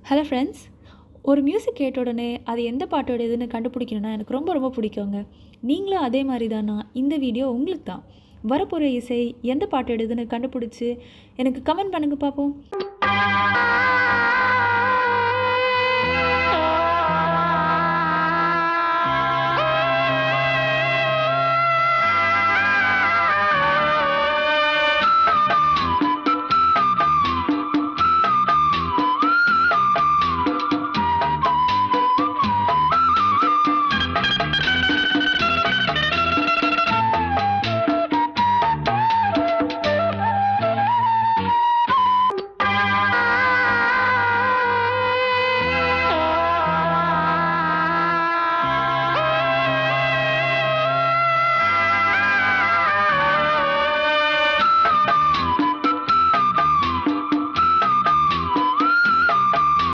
Hello friends. ஒரு music கேட்ட உடனே அது எந்த பாட்டோடதுன்னு கண்டுபிடிக்கணும்னா எனக்கு ரொம்ப ரொம்ப பிடிக்குங்க. நீங்களும் அதே மாதிரி தானா? இந்த வீடியோ உங்களுக்கு தான். வரப்போகிற இசை எந்த பாட்டோடதுன்னு கண்டுபிடிச்சி எனக்கு கமெண்ட் பண்ணுங்க பார்ப்போம்.